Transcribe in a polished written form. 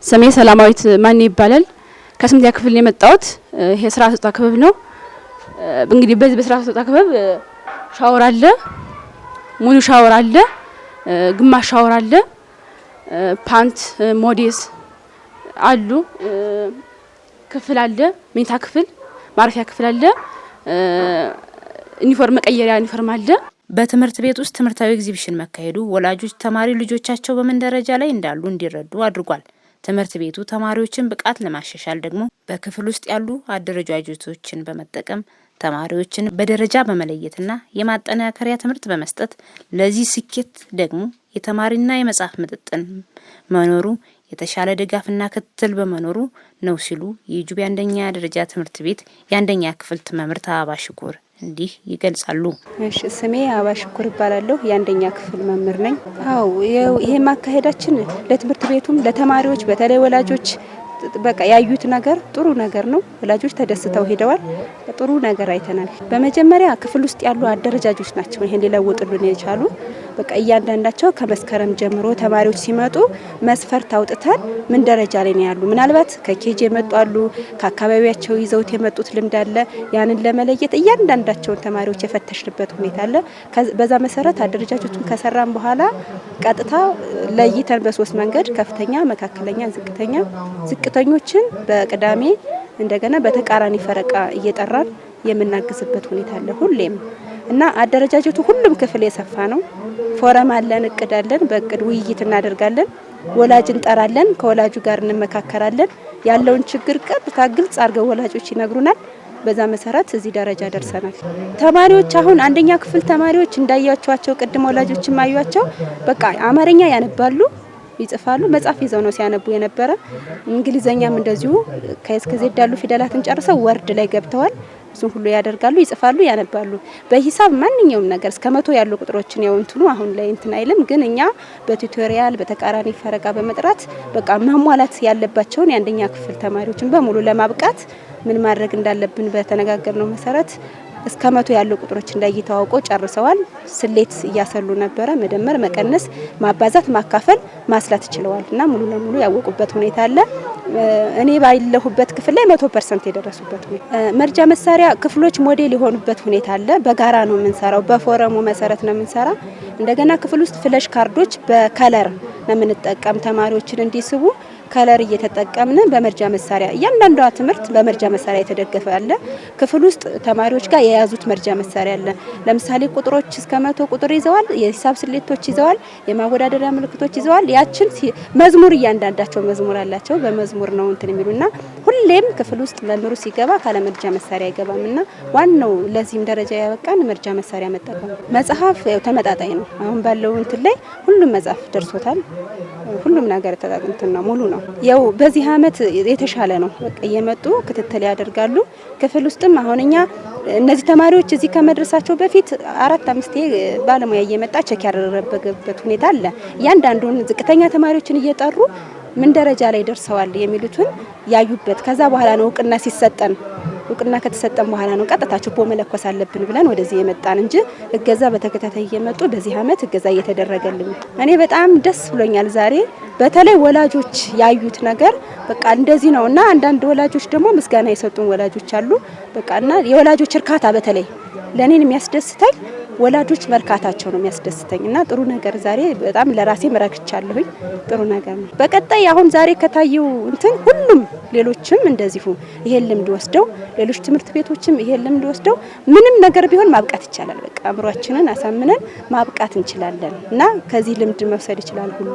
ስሜ ሰላማዊት ማን ይባላል ከስምንተኛ ክፍል ነው የመጣሁት ይሄ ስራ ስጦታ ክበብ ነው እንግዲህ በዚህ በስራ ስጦታ ክበብ ሻወር አለ ሙሉ ሻወር አለ ግማሽ ሻወር አለ ፓንት ሞዴስ አሉ ክፍል አለ መኝታ ክፍል ማረፊያ ክፍል አለ ዩኒፎርም መቀየሪያ ዩኒፎርም አለ በትምህርት ቤት ውስጥ ትምህርታዊ ኤግዚቢሽን መካሄዱ ወላጆች ተማሪ ልጆቻቸው በምን ደረጃ ላይ እንዳሉ እንዲረዱ አድርጓል። ትምህርት ቤቱ ተማሪዎችን ብቃት ለማሻሻል ደግሞ በክፍል ውስጥ ያሉ አደረጃጀቶችን በመጠቀም ተማሪዎችን በደረጃ በመለየትና የማጠናከሪያ ትምህርት በመስጠት ለዚህ ስኬት ደግሞ የተማሪና የመጽሐፍ ምጥጥን መኖሩ የተሻለ ድጋፍና ክትትል በመኖሩ ነው ሲሉ የጁቢ አንደኛ ደረጃ ትምህርት ቤት የአንደኛ ክፍል ትምህርት አባሽኩር እንዲህ ይገልጻሉ። እሺ ስሜ አባሽኩር ይባላለሁ የአንደኛ ክፍል መምህር ነኝ። አው ይሄ ማካሄዳችን ለትምህርት ቤቱም ለተማሪዎች በተለይ ወላጆች በቃ ያዩት ነገር ጥሩ ነገር ነው። ወላጆች ተደስተው ሄደዋል። ጥሩ ነገር አይተናል። በመጀመሪያ ክፍል ውስጥ ያሉ አደረጃጆች ናቸው ይሄን ሊለውጡልን የቻሉ። በቃ እያንዳንዳቸው ከመስከረም ጀምሮ ተማሪዎች ሲመጡ መስፈርት አውጥተን ምን ደረጃ ላይ ነው ያሉ ምናልባት ከኬጂ የመጡ አሉ ከአካባቢያቸው ይዘውት የመጡት ልምድ አለ ያንን ለመለየት እያንዳንዳቸውን ተማሪዎች የፈተሽንበት ሁኔታ አለ። በዛ መሰረት አደረጃጆቹን ከሰራን በኋላ ቀጥታ ለይተን በሶስት መንገድ ከፍተኛ መካከለኛ ዝቅተኞችን በቅዳሜ እንደገና በተቃራኒ ፈረቃ እየጠራን የምናግዝበት ሁኔታ አለ ሁሌም እና አደረጃጀቱ ሁሉም ክፍል የሰፋ ነው። ፎረም አለን እቅድ አለን በእቅድ ውይይት እናደርጋለን ወላጅ እንጠራለን ከወላጁ ጋር እንመካከራለን ያለውን ችግር ቀጥታ ግልጽ አድርገው ወላጆች ይነግሩናል። በዛ መሰረት እዚህ ደረጃ ደርሰናል። ተማሪዎች አሁን አንደኛ ክፍል ተማሪዎች እንዳያዩዋቸው ቅድም ወላጆችም አዩዋቸው በቃ አማርኛ ያነባሉ ይጽፋሉ መጻፍ ይዘው ነው ሲያነቡ የነበረ እንግሊዘኛም እንደዚሁ ከእስከዚህ ያሉ ፊደላትን ጨርሰው ወርድ ላይ ገብተዋል እሱን ሁሉ ያደርጋሉ ይጽፋሉ ያነባሉ በሂሳብ ማንኛውም ነገር እስከ 100 ያሉ ቁጥሮችን ያው እንትኑ አሁን ላይ እንትን አይልም ግን እኛ በቱቶሪያል በተቃራኒ ፈረቃ በመጥራት በቃ ማሟላት ያለባቸውን የአንደኛ ክፍል ተማሪዎችን በሙሉ ለማብቃት ምን ማድረግ እንዳለብን በተነጋገርነው መሰረት እስከ 100 ያሉ ቁጥሮች እንዳይታወቁ ጨርሰዋል። ስሌት እያሰሉ ነበር መደመር መቀነስ ማባዛት ማካፈል ማስላት ይችላል እና ሙሉ ለሙሉ ያወቁበት ሁኔታ አለ። እኔ ባይለሁበት ክፍል ላይ 100% የደረሱበት መርጃ መሳሪያ ክፍሎች ሞዴል የሆኑበት ሁኔታ አለ። በጋራ ነው የምንሰራው በፎረሙ መሰረት ነው የምንሰራ። እንደገና ክፍል ውስጥ ፍለሽ ካርዶች በከለር ነው የምንጠቀም ተማሪዎችን እንዲስቡ ከለር እየተጠቀምን በመርጃ መሳሪያ እያንዳንዷ ትምህርት በመርጃ መሳሪያ የተደገፈ አለ። ክፍል ውስጥ ተማሪዎች ጋር የያዙት መርጃ መሳሪያ አለ። ለምሳሌ ቁጥሮች እስከ 100 ቁጥር ይዘዋል የሂሳብ ስሌቶች ይዘዋል የማወዳደሪያ ምልክቶች ይዘዋል ያችን መዝሙር እያንዳንዳቸው መዝሙር አላቸው በመዝሙር ነው እንትን የሚሉና ሁሌም ክፍል ውስጥ መምህሩ ሲገባ ካለ መርጃ መሳሪያ አይገባምና ዋናው ለዚህም ደረጃ ያበቃን መርጃ መሳሪያ መጠቀም መጽሐፍ ተመጣጣኝ ነው። አሁን ባለው እንትን ላይ ሁሉም መጽሐፍ ደርሶታል ሁሉም ነገር ተጠቅምተን ነው ሙሉ ነው ያው በዚህ አመት የተሻለ ነው በቃ እየመጡ ክትትል ያደርጋሉ። ክፍል ውስጥም አሁንኛ እነዚህ ተማሪዎች እዚህ ከመድረሳቸው በፊት 4-5 ባለሙያ እየመጣ ቼክ ያደረገበት ሁኔታ አለ። ያንዳንዱን ዝቅተኛ ተማሪዎችን እየጠሩ ምን ደረጃ ላይ ደርሰዋል የሚሉትን ያዩበት ከዛ በኋላ ነው እውቅና ከተሰጠን በኋላ ነው ቀጥታ ችቦ መለኮስ አለብን ብለን ወደዚህ የመጣን እንጂ እገዛ በተከታታይ እየመጡ በዚህ አመት እገዛ እየተደረገልን እኔ በጣም ደስ ብሎኛል። ዛሬ በተለይ ወላጆች ያዩት ነገር በቃ እንደዚህ ነውና አንዳንድ ወላጆች ደግሞ ምስጋና የሰጡን ወላጆች አሉ። በቃና የወላጆች እርካታ በተለይ ለኔን የሚያስደስተኝ ወላጆች መልካታቸው ነው የሚያስደስተኝና ጥሩ ነገር ዛሬ በጣም ለራሴ መረክቻለሁ። ጥሩ ነገር ነው። በቀጣይ አሁን ዛሬ ከታየው እንትን ሁሉም ሌሎችም እንደዚሁ ይሄን ልምድ ወስደው ሌሎች ትምህርት ቤቶችም ይሄን ልምድ ወስደው ምንም ነገር ቢሆን ማብቃት ይቻላል። በቃ አምሯችንን አሳምነን ማብቃት እንችላለን እና ከዚህ ልምድ መውሰድ ይችላል ሁሉ